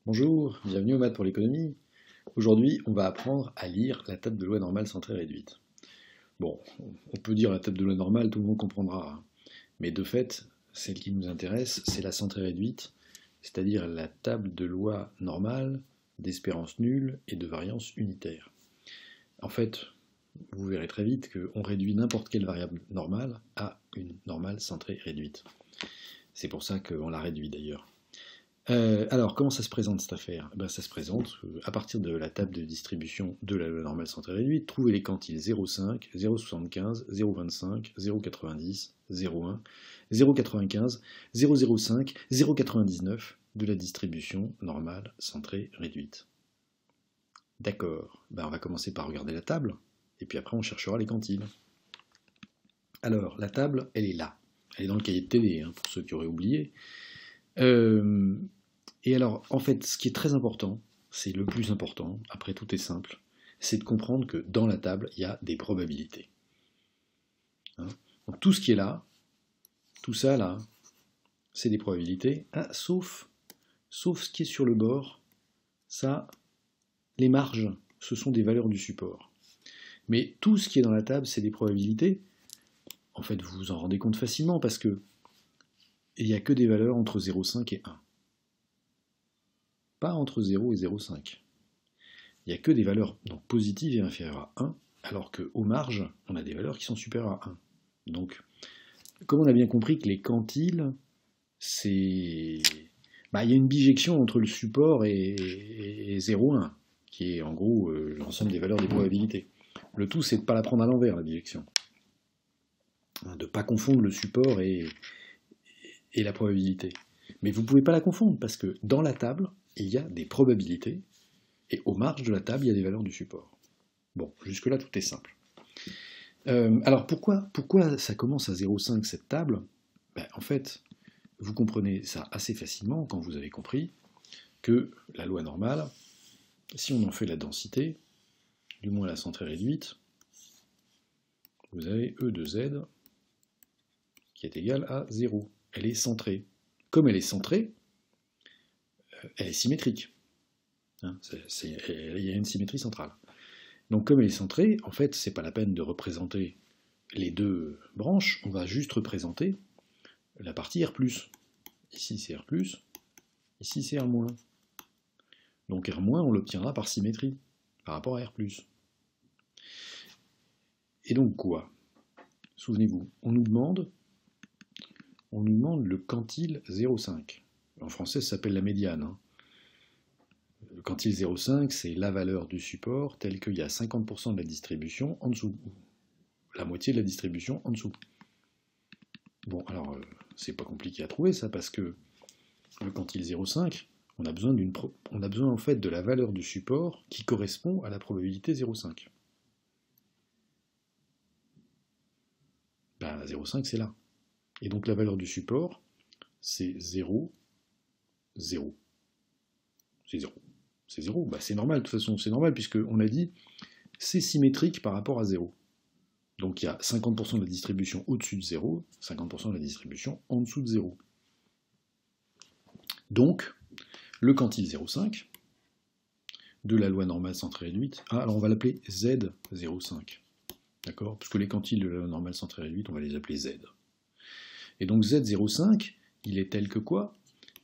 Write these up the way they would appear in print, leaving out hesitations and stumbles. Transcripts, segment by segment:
Bonjour, bienvenue au Maths pour l'économie. Aujourd'hui, on va apprendre à lire la table de loi normale centrée réduite. Bon, on peut dire la table de loi normale, tout le monde comprendra, hein. Mais de fait, celle qui nous intéresse, c'est la centrée réduite, c'est-à-dire la table de loi normale, d'espérance nulle et de variance unitaire. En fait, vous verrez très vite qu'on réduit n'importe quelle variable normale à une normale centrée réduite. C'est pour ça qu'on la réduit d'ailleurs. Alors, comment ça se présente cette affaire? Ça se présente à partir de la table de distribution de la loi normale centrée réduite. Trouvez les quantiles 0,5, 0,75, 0,25, 0,90, 0,1, 0,95, 0,05, 0,99 de la distribution normale centrée réduite. D'accord, on va commencer par regarder la table, et puis après on cherchera les quantiles. Alors, la table, elle est là. Elle est dans le cahier de télé, hein, pour ceux qui auraient oublié. Et alors, en fait, ce qui est très important, c'est le plus important, après tout est simple, c'est de comprendre que dans la table, il y a des probabilités. Hein, donc tout ce qui est là, tout ça là, c'est des probabilités, hein, sauf ce qui est sur le bord, ça, les marges, ce sont des valeurs du support. Mais tout ce qui est dans la table, c'est des probabilités. En fait, vous vous en rendez compte facilement parce que il n'y a que des valeurs entre 0,5 et 1. Pas entre 0 et 0,5. Il n'y a que des valeurs donc, positives et inférieures à 1, alors qu'aux marges, on a des valeurs qui sont supérieures à 1. Donc, comme on a bien compris que les quantiles, c'est... il y a une bijection entre le support et 0,1, qui est en gros l'ensemble des valeurs des probabilités. Le tout, c'est de ne pas la prendre à l'envers, la bijection. De ne pas confondre le support et la probabilité. Mais vous ne pouvez pas la confondre, parce que dans la table, il y a des probabilités, et aux marges de la table, il y a des valeurs du support. Bon, jusque-là, tout est simple. Alors, pourquoi ça commence à 0,5 cette table? En fait, vous comprenez ça assez facilement quand vous avez compris que la loi normale, si on en fait la densité, du moins la centrée réduite, vous avez E de Z qui est égale à 0. Elle est centrée. Comme elle est centrée, elle est symétrique. Hein, il y a une symétrie centrale. Donc comme elle est centrée, en fait, c'est pas la peine de représenter les deux branches, on va juste représenter la partie R+. Ici c'est R+, ici c'est R-. Donc R-, on l'obtiendra par symétrie, par rapport à R+. Et donc quoi? Souvenez-vous, on nous demande le quantile 0,5. En français, ça s'appelle la médiane. Hein. Le quantile 0,5, c'est la valeur du support telle qu'il y a 50% de la distribution en dessous, la moitié de la distribution en dessous. Bon, alors, c'est pas compliqué à trouver ça, parce que le quantile 0,5, on a besoin en fait de la valeur du support qui correspond à la probabilité 0,5. 0,5 c'est là. Et donc la valeur du support, c'est 0, 0. C'est 0. C'est 0, c'est normal, de toute façon, c'est normal, puisqu'on a dit, c'est symétrique par rapport à 0. Donc il y a 50% de la distribution au-dessus de 0, 50% de la distribution en dessous de 0. Donc, le quantile 0,5 de la loi normale centrée réduite, alors on va l'appeler Z0,5. D'accord? Parce que les quantiles de la loi normale centrée réduite, on va les appeler Z. Et donc Z0,5, il est tel que quoi?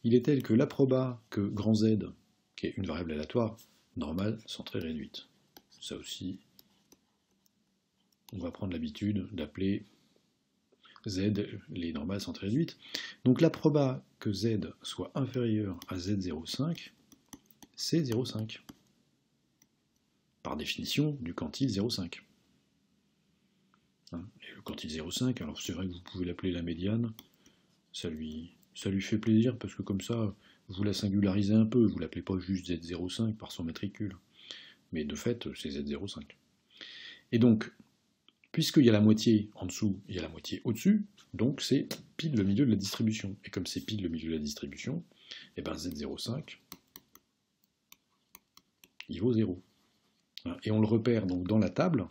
Il est tel que la proba que grand Z, qui est une variable aléatoire, normale centrée réduite. Ça aussi, on va prendre l'habitude d'appeler Z les normales centrées réduites. Donc la proba que Z soit inférieur à Z0,5, c'est 0,5. Par définition du quantile 0,5. Et le quantile 0,5, alors c'est vrai que vous pouvez l'appeler la médiane, ça lui fait plaisir, parce que comme ça, vous la singularisez un peu, vous l'appelez pas juste Z0,5 par son matricule, mais de fait, c'est Z0,5. Et donc, puisqu'il y a la moitié en dessous, il y a la moitié au-dessus, donc c'est pile le milieu de la distribution. Et comme c'est pile le milieu de la distribution, et Z0,5, il vaut 0. Et on le repère donc dans la table.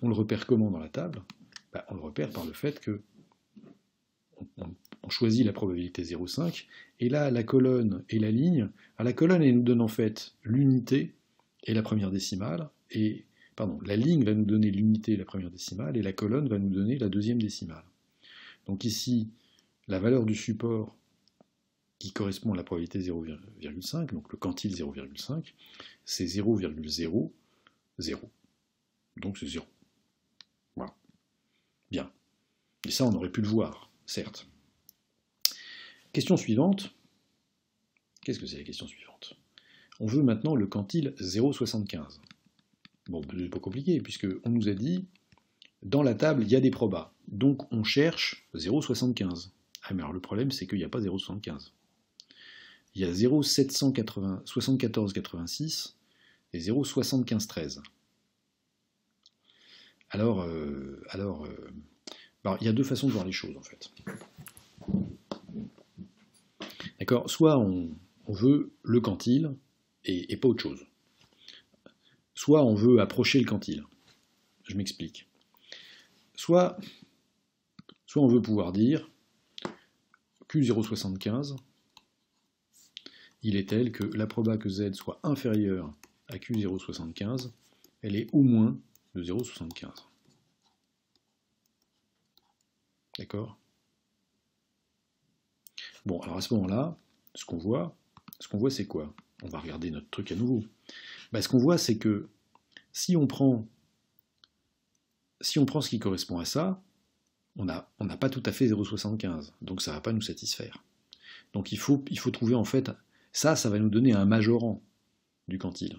On le repère comment dans la table? On le repère par le fait que on choisit la probabilité 0,5, et là, la colonne et la ligne, la colonne, elle nous donne en fait l'unité et la première décimale, et, pardon, la ligne va nous donner l'unité et la première décimale, et la colonne va nous donner la deuxième décimale. Donc ici, la valeur du support qui correspond à la probabilité 0,5, donc le quantile 0,5, c'est 0,00. Donc c'est 0. Voilà. Bien. Et ça, on aurait pu le voir, certes. Question suivante. Qu'est-ce que c'est la question suivante? On veut maintenant le quantile 0,75. Bon, c'est pas compliqué, puisqu'on nous a dit, dans la table, il y a des probas. Donc on cherche 0,75. Ah, mais alors le problème, c'est qu'il n'y a pas 0,75. Il y a 0,7486 et 0,7513. Alors, il y a deux façons de voir les choses, en fait. D'accord? Soit on veut le quantile et pas autre chose. Soit on veut approcher le quantile. Je m'explique. Soit on veut pouvoir dire Q0,75, il est tel que la proba que Z soit inférieure à Q0,75, elle est au moins de 0,75. D'accord? Bon, alors à ce moment-là, ce qu'on voit, c'est quoi? On va regarder notre truc à nouveau. Ce qu'on voit, c'est que si on prend ce qui correspond à ça, on n'a pas tout à fait 0,75, donc ça ne va pas nous satisfaire. Donc il faut trouver en fait, ça va nous donner un majorant du quantile.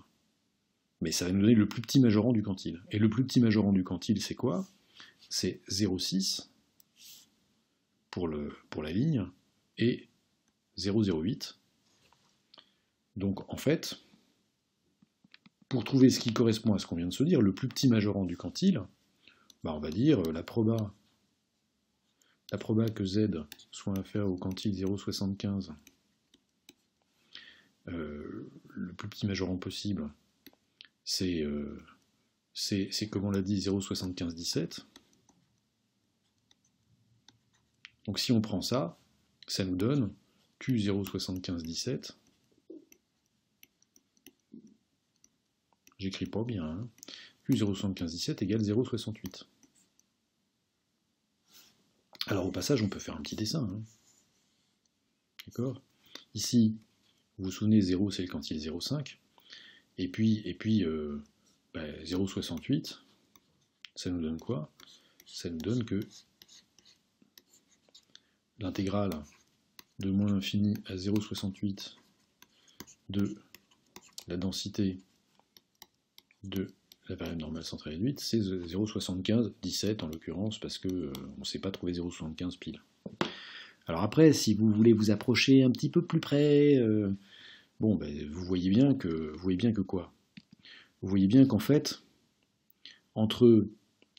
Mais ça va nous donner le plus petit majorant du quantile. Et le plus petit majorant du quantile, c'est quoi? C'est 0,6 pour la ligne et 0,08. Donc en fait, pour trouver ce qui correspond à ce qu'on vient de se dire, le plus petit majorant du quantile, on va dire la proba que Z soit inférieur au quantile 0,75, le plus petit majorant possible, c'est comme on l'a dit 0,7517. Donc si on prend ça, ça nous donne Q0,7517. J'écris pas bien, hein. Q0,7517 égale 0,68. Alors au passage, on peut faire un petit dessin. Hein. D'accord? Ici, vous vous souvenez, 0 c'est le quantile 0,5. Et puis 0,68, ça nous donne quoi? Ça nous donne que l'intégrale de moins l'infini à 0,68 de la densité de la variable normale centrée réduite, c'est 0,7517 en l'occurrence, parce qu'on ne sait pas trouver 0,75 pile. Alors après, si vous voulez vous approcher un petit peu plus près, vous voyez bien que quoi? Vous voyez bien qu'en fait, entre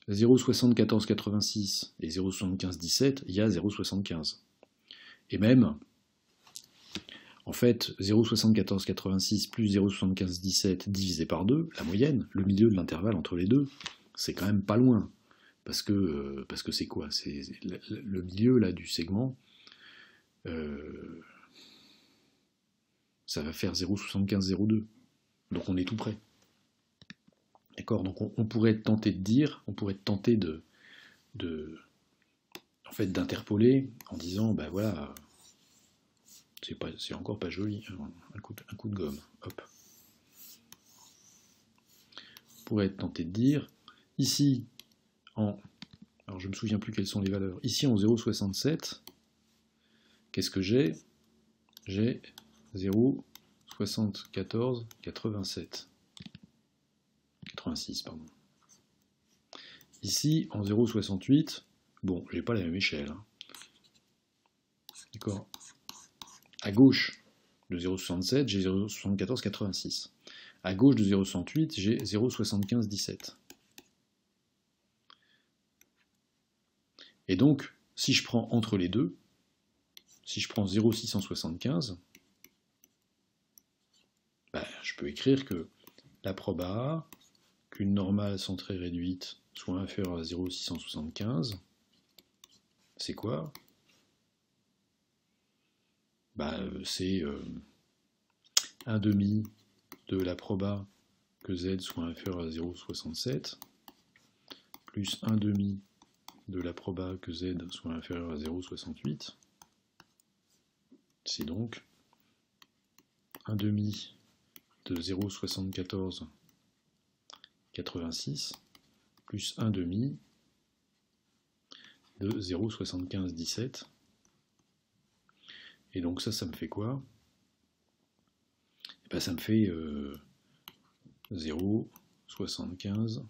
0,7486 et 0,7517, il y a 0,75. Et même, en fait, 0,7486 plus 0,7517 divisé par 2, la moyenne, le milieu de l'intervalle entre les deux, c'est quand même pas loin. Parce que c'est quoi? C'est le milieu là, du segment, ça va faire 0,7502. Donc on est tout près. D'accord? Donc on pourrait tenter de dire, d'interpoler en disant, voilà, c'est encore pas joli, un coup de gomme, hop. On pourrait tenter de dire, ici, alors je me souviens plus quelles sont les valeurs, ici en 0,67, qu'est-ce que j'ai? J'ai 0,7487. 86, pardon. Ici, en 0,68, bon, j'ai pas la même échelle. Hein. D'accord? À gauche de 0,67, j'ai 0,7486. À gauche de 0,68, j'ai 0,7517. Et donc, si je prends entre les deux, si je prends 0,675, je peux écrire que la proba qu'une normale centrée réduite soit inférieure à 0,675, c'est quoi? c'est 1 demi de la proba que z soit inférieur à 0,67 plus 1 demi de la proba que z soit inférieur à 0,68. C'est donc 1 demi de 0,7486 plus 1 demi de 0,7517. Et donc ça me fait quoi? Et ben ça me fait 0,75,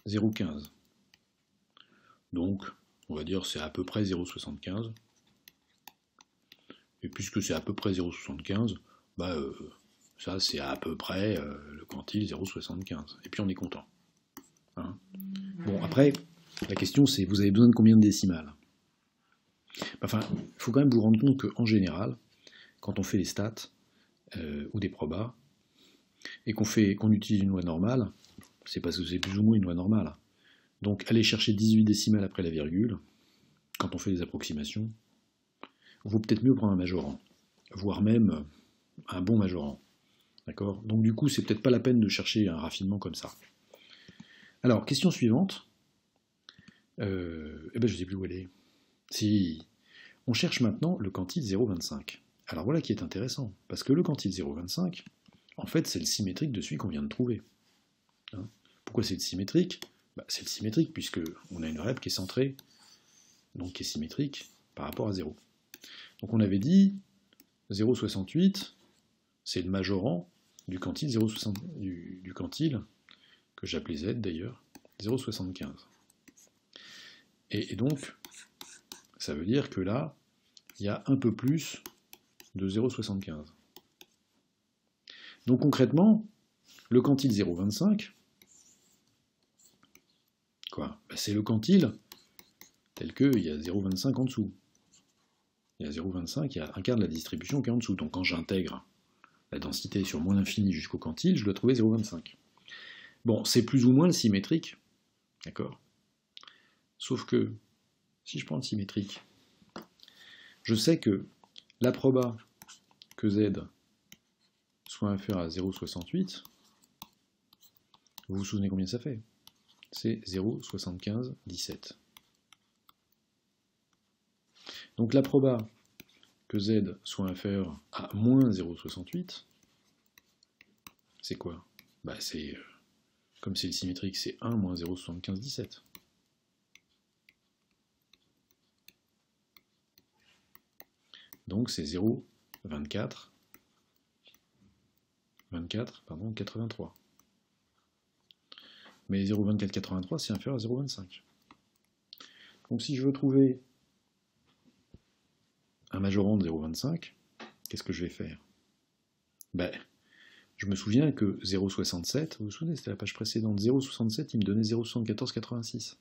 0,15. Donc, on va dire c'est à peu près 0,75. Et puisque c'est à peu près 0,75, ça c'est à peu près le quantile 0,75. Et puis on est content. Hein? Bon, après, la question c'est, vous avez besoin de combien de décimales? Enfin, il faut quand même vous rendre compte qu'en général, quand on fait des stats ou des probas, et qu'on utilise une loi normale, c'est parce que c'est plus ou moins une loi normale. Donc aller chercher 18 décimales après la virgule, quand on fait des approximations, il vaut peut-être mieux prendre un majorant, voire même un bon majorant. D'accord? Donc du coup, c'est peut-être pas la peine de chercher un raffinement comme ça. Alors, question suivante. Je ne sais plus où elle est. Si, on cherche maintenant le quantile 0,25. Alors voilà qui est intéressant, parce que le quantile 0,25, en fait, c'est le symétrique de celui qu'on vient de trouver. Hein? Pourquoi c'est le symétrique? C'est le symétrique puisque on a une variable qui est centrée, donc qui est symétrique par rapport à 0. Donc on avait dit 0,68, c'est le majorant du quantile, du quantile que j'appelais Z d'ailleurs, 0,75. Et donc, ça veut dire que là, il y a un peu plus de 0,75. Donc concrètement, le quantile 0,25, c'est le quantile tel qu'il y a 0,25 en dessous. Il y a 0,25, il y a un quart de la distribution qui est en dessous. Donc quand j'intègre la densité sur moins l'infini jusqu'au quantile, je dois trouver 0,25. Bon, c'est plus ou moins le symétrique, d'accord? Sauf que, si je prends le symétrique, je sais que la proba que z soit inférieur à 0,68, vous vous souvenez combien ça fait? C'est 0,7517. Donc la proba que z soit inférieur à moins 0,68, c'est quoi? C'est, comme c'est le symétrique, c'est 1 moins 0,7517. Donc c'est 0,24, 83. Mais 0,2483, c'est inférieur à 0,25. Donc si je veux trouver un majorant de 0,25, qu'est-ce que je vais faire? Je me souviens que 0,67, vous vous souvenez, c'était la page précédente, 0,67, il me donnait 0,7486.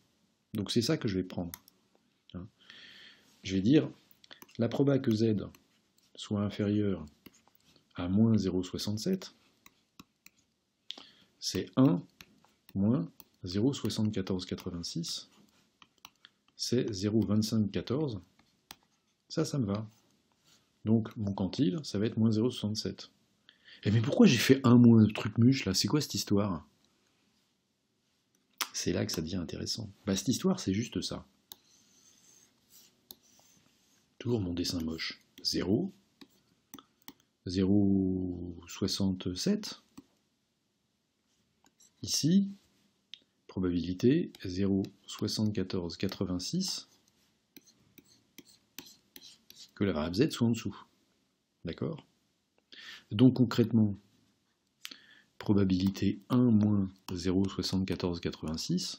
Donc c'est ça que je vais prendre. Je vais dire, la proba que z soit inférieure à moins 0,67, c'est 1 moins 0,7486, c'est 0,2514. Ça me va. Donc mon quantile, ça va être moins 0,67. Et mais pourquoi j'ai fait un moins de truc muche là? C'est quoi cette histoire? C'est là que ça devient intéressant. Cette histoire, c'est juste ça. Toujours mon dessin moche. 0, 0,67. Ici, probabilité 0,7486 que la variable z soit en dessous. D'accord? Donc concrètement, probabilité 1 moins 0,7486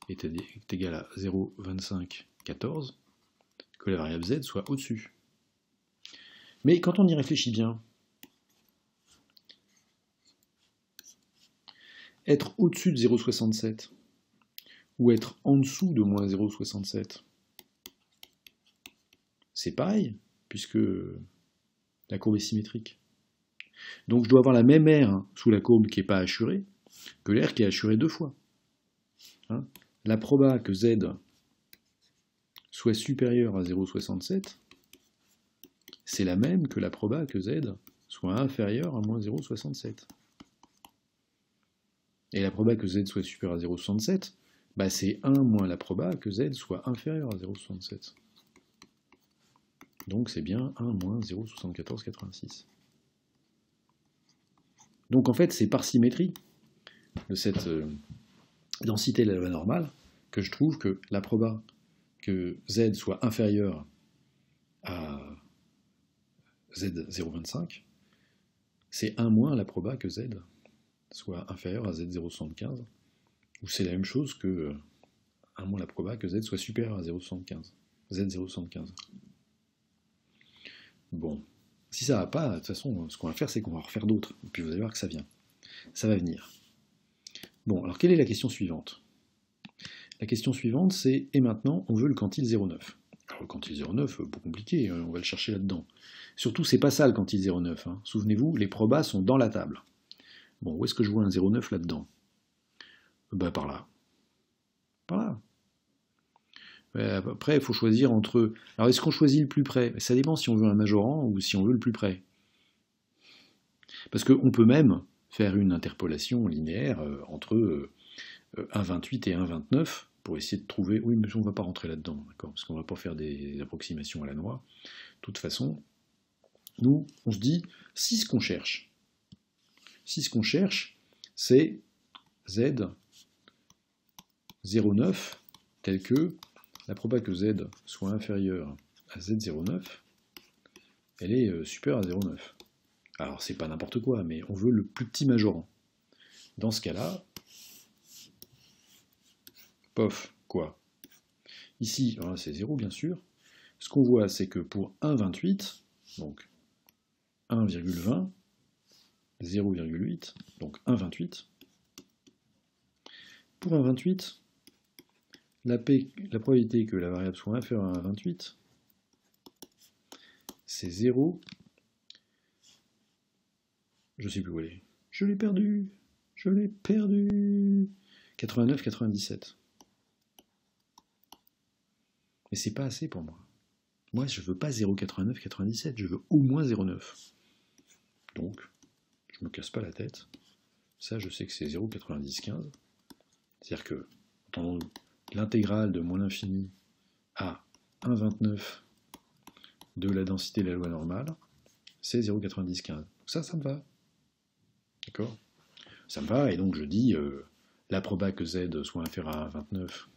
est égal à 0,2514 que la variable z soit au-dessus. Mais quand on y réfléchit bien, être au-dessus de 0,67 ou être en dessous de moins 0,67, c'est pareil, puisque la courbe est symétrique. Donc je dois avoir la même R sous la courbe qui n'est pas assurée que l'R qui est assurée deux fois. La proba que Z soit supérieure à 0,67 c'est la même que la proba que z soit inférieur à moins 0,67. Et la proba que z soit supérieur à 0,67, bah c'est 1 moins la proba que z soit inférieur à 0,67. Donc c'est bien 1 moins 0,7486. Donc en fait, c'est par symétrie de cette densité de la loi normale que je trouve que la proba que z soit inférieur à z0,25, c'est 1 moins la proba que z soit inférieur à z0,75, ou c'est la même chose que 1 moins la proba que z soit supérieur à 0,75, z0,75. Bon, si ça va pas, de toute façon, ce qu'on va faire, c'est qu'on va en refaire d'autres, et puis vous allez voir que ça vient. Ça va venir. Bon, alors quelle est la question suivante? La question suivante, c'est, et maintenant, on veut le quantile 0,9. Alors le quantile 0,9, pas compliqué, on va le chercher là-dedans. Surtout, c'est pas ça le quantile 0,9. Hein. Souvenez-vous, les probas sont dans la table. Bon, où est-ce que je vois un 0,9 là-dedans? Bah par là. Par là. Après, il faut choisir entre... Alors, est-ce qu'on choisit le plus près? Ça dépend si on veut un majorant ou si on veut le plus près. Parce qu'on peut même faire une interpolation linéaire entre 1,28 et 1,29 pour essayer de trouver... Oui, mais on ne va pas rentrer là-dedans, d'accord, parce qu'on ne va pas faire des approximations à la noix. De toute façon, nous, on se dit, si ce qu'on cherche, c'est z 0,9 tel que la proba que z soit inférieure à z0,9, elle est supérieure à 0,9. Alors c'est pas n'importe quoi, mais on veut le plus petit majorant. Dans ce cas-là, pof, quoi? Ici, c'est 0 bien sûr. Ce qu'on voit, c'est que pour 1,28, donc 1,20, 0,8, donc 1,28, pour 1,28, la probabilité que la variable soit inférieure à 1,28, c'est 0, je ne sais plus où elle est, je l'ai perdu, 89,97. Mais c'est pas assez pour moi. Moi, je veux pas 0,89,97, je veux au moins 0,9. Donc, je me casse pas la tête. Ça, je sais que c'est 0,9015. C'est-à-dire que, entendons-nous, l'intégrale de moins l'infini à 1,29 de la densité de la loi normale, c'est 0,9015. Donc ça me va. D'accord? Ça me va, et donc je dis, la proba que z soit inférieure à 1,29,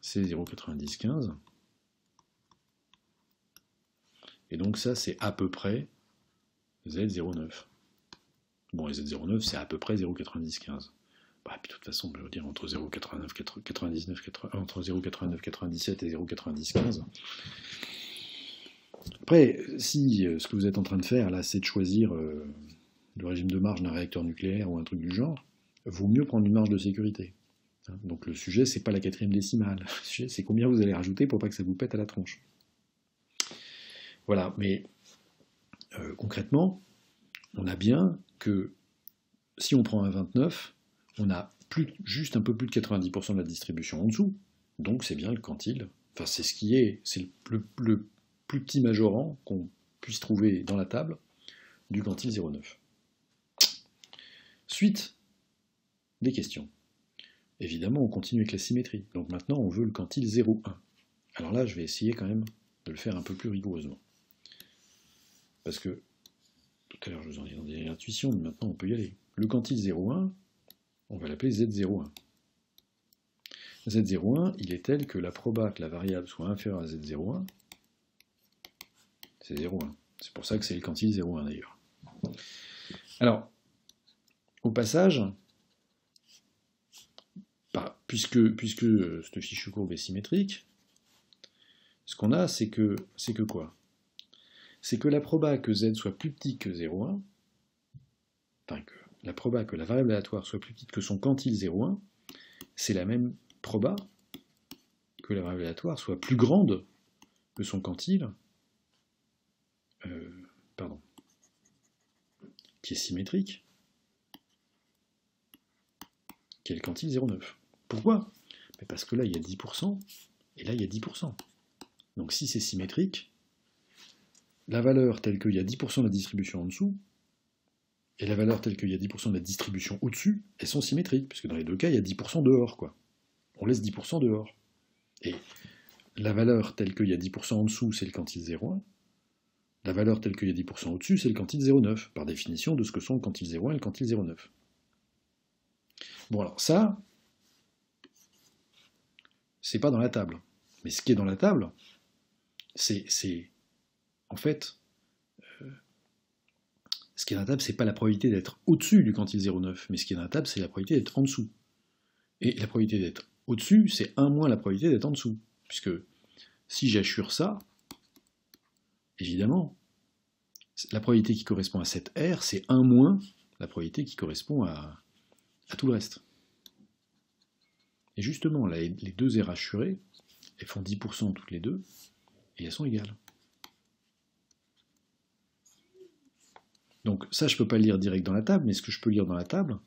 c'est 0,9015. Et donc ça, c'est à peu près z0,9. Bon, et z0,9, c'est à peu près 0,9015. Bah, puis de toute façon, je veux dire, entre 0,8997 et 0,9015. Après, si ce que vous êtes en train de faire, là, c'est de choisir le régime de marge d'un réacteur nucléaire ou un truc du genre, vaut mieux prendre une marge de sécurité. Donc le sujet, c'est pas la 4e décimale. Le sujet, c'est combien vous allez rajouter pour pas que ça vous pète à la tronche. Voilà, mais concrètement, on a bien que si on prend un 29, on a juste un peu plus de 90% de la distribution en dessous. Donc c'est bien le quantile. Enfin, c'est ce qui est, c'est le plus petit majorant qu'on puisse trouver dans la table du quantile 0,9. Suite des questions. Évidemment, on continue avec la symétrie. Donc maintenant, on veut le quantile 0,1. Alors là, je vais essayer quand même de le faire un peu plus rigoureusement. Parce que, tout à l'heure, je vous en ai donné l'intuition, mais maintenant, on peut y aller. Le quantile 0,1, on va l'appeler Z01. Z01, il est tel que la proba que la variable soit inférieure à Z01, c'est 0,1. C'est pour ça que c'est le quantile 0,1 d'ailleurs. Alors, au passage, puisque cette fichue courbe est symétrique, ce qu'on a, c'est que quoi? C'est que la proba que z soit plus petit que 0,1, enfin que la proba que la variable aléatoire soit plus petite que son quantile 0,1, c'est la même proba que la variable aléatoire soit plus grande que son quantile, qui est symétrique, qui est le quantile 0,9. Pourquoi? Parce que là, il y a 10%, et là, il y a 10%. Donc si c'est symétrique, la valeur telle qu'il y a 10% de la distribution en dessous, et la valeur telle qu'il y a 10% de la distribution au-dessus, elles sont symétriques, puisque dans les deux cas, il y a 10% dehors, quoi. On laisse 10% dehors. Et la valeur telle qu'il y a 10% en dessous, c'est le quantile 0,1. La valeur telle qu'il y a 10% au-dessus, c'est le quantile 0,9, par définition de ce que sont le quantile 0,1 et le quantile 0,9. Bon, alors ça, c'est pas dans la table. Mais ce qui est dans la table, c'est en fait, ce qui est dans la table, c'est pas la probabilité d'être au-dessus du quantile 0,9, mais ce qui est dans la table, c'est la probabilité d'être en dessous. Et la probabilité d'être au-dessus, c'est 1 moins la probabilité d'être en dessous. Puisque si j'assure ça, évidemment, la probabilité qui correspond à cette R, c'est 1 moins la probabilité qui correspond à tout le reste. Et justement, là, les deux R assurées, elles font 10% toutes les deux, et elles sont égales. Donc ça, je ne peux pas le lire direct dans la table, mais ce que je peux lire dans la table,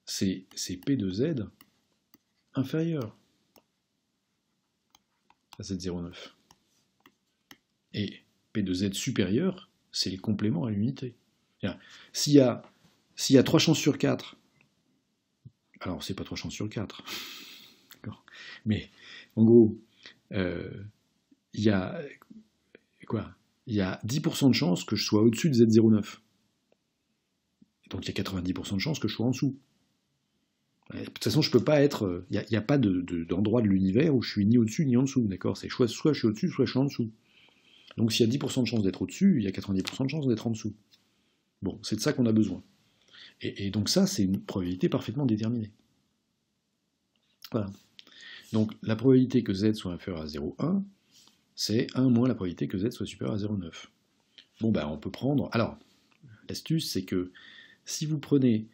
c'est P de Z inférieur à Z0,9. Et P de Z supérieur, c'est les compléments à l'unité. S'il y a 3 chances sur 4, alors c'est pas 3 chances sur 4, mais en gros, il y a 10% de chances que je sois au-dessus de Z0,9. Donc il y a 90% de chances que je sois en dessous. De toute façon, je peux pas être. Il n'y a pas d'endroit de l'univers où je suis ni au-dessus ni en dessous, d'accord? C'est soit je suis au-dessus, soit je suis en dessous. Donc s'il y a 10% de chances d'être au-dessus, il y a 90% de chances d'être en dessous. Bon, c'est de ça qu'on a besoin. Et donc ça, c'est une probabilité parfaitement déterminée. Voilà. Donc la probabilité que Z soit inférieur à 0,1, c'est 1 moins la probabilité que Z soit supérieur à 0,9. Bon, ben on peut prendre... Alors, l'astuce, c'est que si vous prenez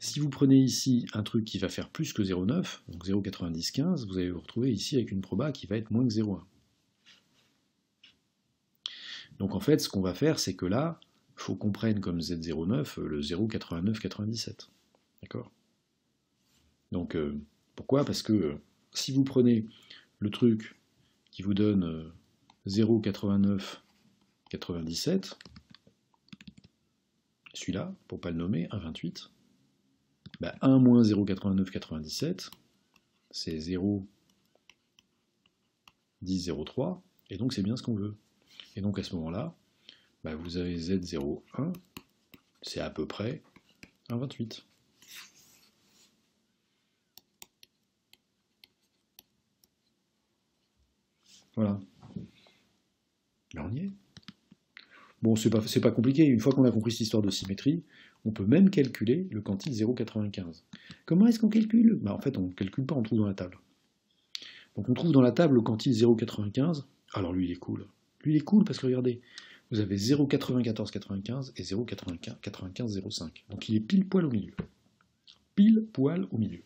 ici un truc qui va faire plus que 0,9, donc 0,9015, vous allez vous retrouver ici avec une proba qui va être moins que 0,1. Donc en fait, ce qu'on va faire, c'est que là, il faut qu'on prenne comme Z0,9 le 0,8997. D'accord? Donc pourquoi? Parce que si vous prenez le truc qui vous donne 0,8997, celui-là, pour ne pas le nommer, 1,28, bah 1 moins 0,8997, c'est 0,1003, et donc c'est bien ce qu'on veut. Et donc à ce moment-là, bah vous avez Z01, c'est à peu près 1,28. Voilà. Là on y est. Bon, c'est pas compliqué, une fois qu'on a compris cette histoire de symétrie, on peut même calculer le quantile 0,95. Comment est-ce qu'on calcule? Bah, en fait, on ne calcule pas, on trouve dans la table. Donc on trouve dans la table le quantile 0,95. Alors lui, il est cool. Lui, il est cool parce que regardez, vous avez 0,9495 et 0,9505. Donc il est pile poil au milieu. Pile poil au milieu.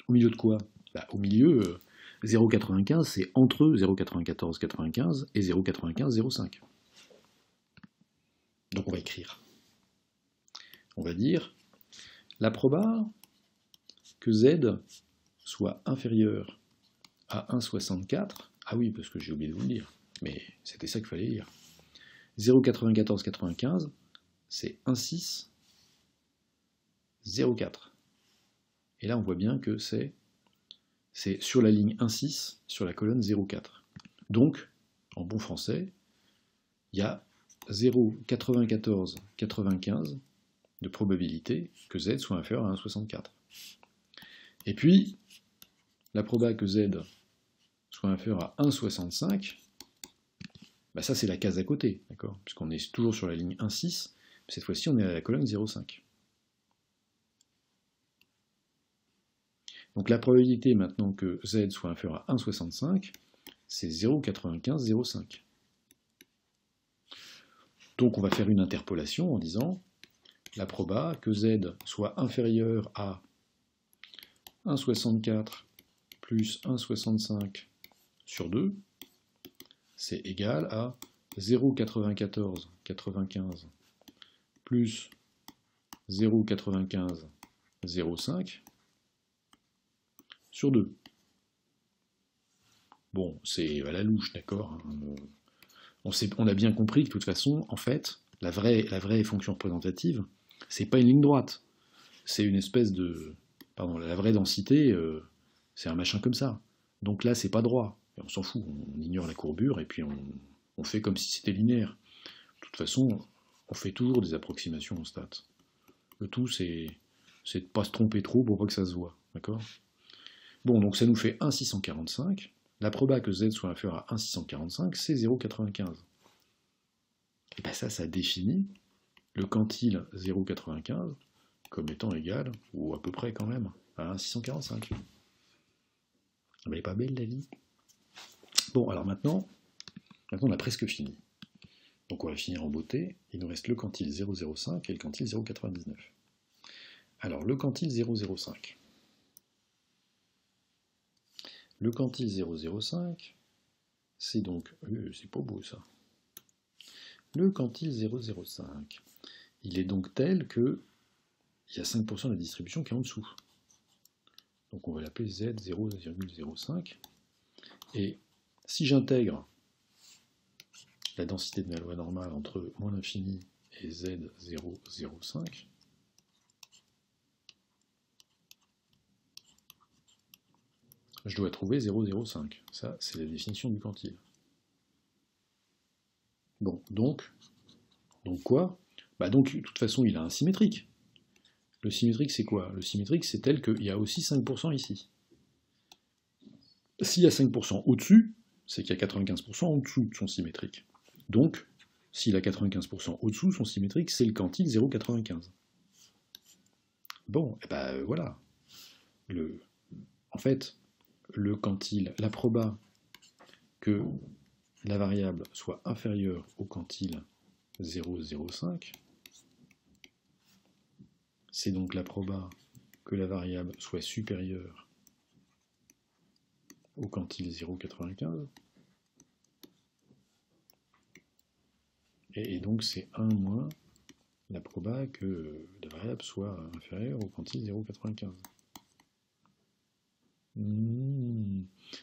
Au milieu de quoi? Bah, au milieu, 0,95, c'est entre 0,9495 et 0,9505. Donc on va écrire. On va dire la proba que Z soit inférieur à 1,64. Ah oui, parce que j'ai oublié de vous le dire, mais c'était ça qu'il fallait lire. 0,9495, c'est 1,604. Et là, on voit bien que c'est sur la ligne 1,6, sur la colonne 0,4. Donc, en bon français, il y a 0,9495 de probabilité que Z soit inférieur à 1,64. Et puis, la proba que Z soit inférieur à 1,65, bah ça c'est la case à côté, d'accord? Puisqu'on est toujours sur la ligne 1,6, cette fois-ci on est à la colonne 0,5. Donc la probabilité maintenant que Z soit inférieur à 1,65, c'est 0,9505. Donc on va faire une interpolation en disant la proba que Z soit inférieur à 1,64 plus 1,65 sur 2, c'est égal à 0,9495 plus 0,9505 sur 2. Bon, c'est à la louche, d'accord, hein. On a bien compris que de toute façon, en fait, la vraie fonction représentative, c'est pas une ligne droite. C'est une espèce de... Pardon, la vraie densité, c'est un machin comme ça. Donc là, c'est pas droit. Et on s'en fout, on ignore la courbure et puis on fait comme si c'était linéaire. De toute façon, on fait toujours des approximations en stats. Le tout, c'est de pas se tromper trop pour pas que ça se voit. D'accord? Bon, donc ça nous fait 1,645. La proba que z soit inférieur à 1,645, c'est 0,95. Et bien ça définit le quantile 0,95 comme étant égal, ou à peu près quand même, à 1,645. Elle n'est pas belle la vie. Bon, alors maintenant, on a presque fini. Donc on va finir en beauté. Il nous reste le quantile 0,05 et le quantile 0,99. Alors le quantile 0,05. Le quantile 0,05, c'est donc... c'est pas beau ça. Le quantile 0,05, il est donc tel que il y a 5% de la distribution qui est en dessous. Donc on va l'appeler Z0,05. Et si j'intègre la densité de ma loi normale entre moins l'infini et Z0,05, je dois trouver 0,05. Ça, c'est la définition du quantile. Bon, donc quoi? Bah donc, de toute façon, il a un symétrique. Le symétrique, c'est quoi? Le symétrique, c'est tel qu'il y a aussi 5% ici. S'il y a 5% au-dessus, c'est qu'il y a 95% en dessous de son symétrique. Donc, s'il a 95% au-dessous, son symétrique, c'est le quantile 0,95. Bon, et ben voilà. En fait, le quantile, la proba que la variable soit inférieure au quantile 0,05, c'est donc la proba que la variable soit supérieure au quantile 0,95. Et donc c'est 1 moins la proba que la variable soit inférieure au quantile 0,95.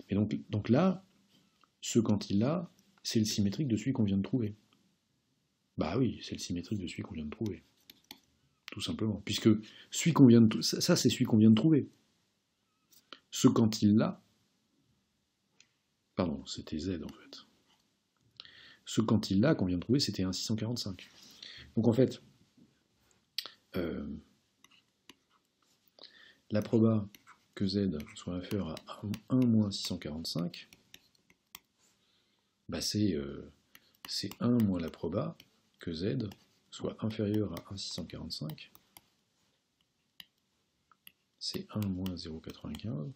Et donc là, ce quantile-là, c'est le symétrique de celui qu'on vient de trouver. Bah oui, c'est le symétrique de celui qu'on vient de trouver. Tout simplement. Puisque celui qu'on vient de ça, c'est celui qu'on vient de trouver. Ce quantile-là, pardon, c'était Z en fait. Ce quantile-là qu'on vient de trouver, c'était 1,645. Donc en fait, la proba que Z soit inférieur à 1 moins 645, bah c'est 1 moins la proba que Z soit inférieur à 1,645. C'est 1 moins 0,95,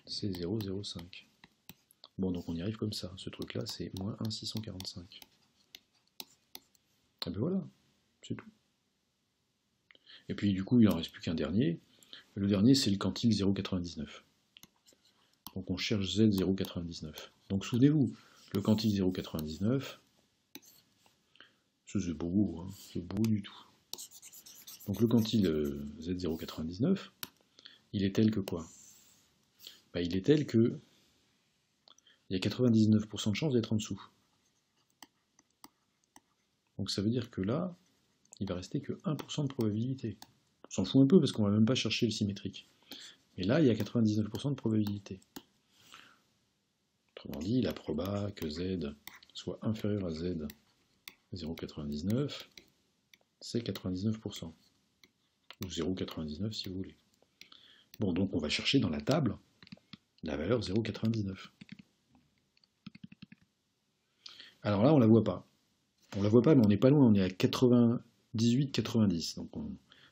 c'est 0,05. Bon, donc on y arrive comme ça. Ce truc-là, c'est moins 1,645. Et bien voilà, c'est tout. Et puis du coup, il n'en reste plus qu'un dernier. Le dernier, c'est le quantile 0,99. Donc on cherche Z 0,99. Donc souvenez-vous, le quantile 0,99, c'est beau, hein, c'est beau du tout. Donc le quantile Z 0,99, il est tel que quoi? Bah, il est tel que il y a 99% de chance d'être en dessous. Donc ça veut dire que là, il va rester que 1% de probabilité. On s'en fout un peu parce qu'on va même pas chercher le symétrique. Mais là, il y a 99% de probabilité. Autrement dit, la proba que Z soit inférieur à Z 0,99, c'est 99%. Ou 0,99 si vous voulez. Bon, donc on va chercher dans la table la valeur 0,99. Alors là, on la voit pas. On la voit pas, mais on n'est pas loin, on est à 98,90. Donc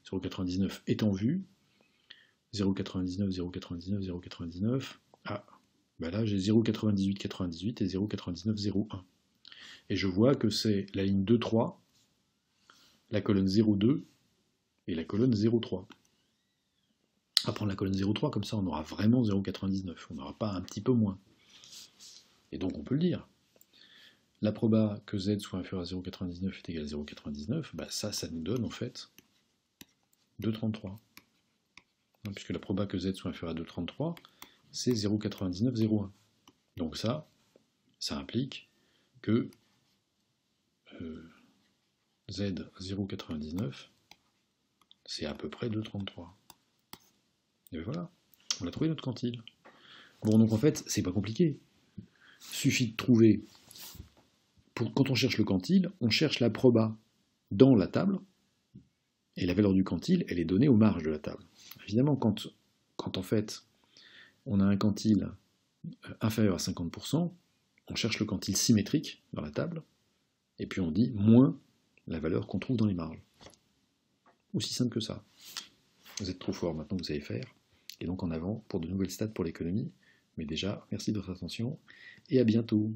0,99 est en vue. 0,99, 0,99, 0,99. Ah, bah là j'ai 0,98,98 et 0,99,01. Et je vois que c'est la ligne 2,3, la colonne 0,2 et la colonne 0,3. On va prendre la colonne 0,3, comme ça on aura vraiment 0,99. On n'aura pas un petit peu moins. Et donc on peut le dire. La proba que Z soit inférieur à 0,99 est égal à 0,99, bah ça nous donne en fait 2,33. Puisque la proba que Z soit inférieur à 2,33, c'est 0,99,01. Donc ça implique que Z 0,99, c'est à peu près 2,33. Et bien voilà, on a trouvé notre quantile. Bon, donc en fait, c'est pas compliqué. Il suffit de trouver, quand on cherche le quantile, on cherche la proba dans la table, et la valeur du quantile, elle est donnée aux marges de la table. Évidemment, quand en fait, on a un quantile inférieur à 50%, on cherche le quantile symétrique dans la table, et puis on dit moins la valeur qu'on trouve dans les marges. Aussi simple que ça. Vous êtes trop fort, maintenant vous savez faire. Et donc en avant pour de nouvelles stats pour l'économie. Mais déjà, merci de votre attention, et à bientôt.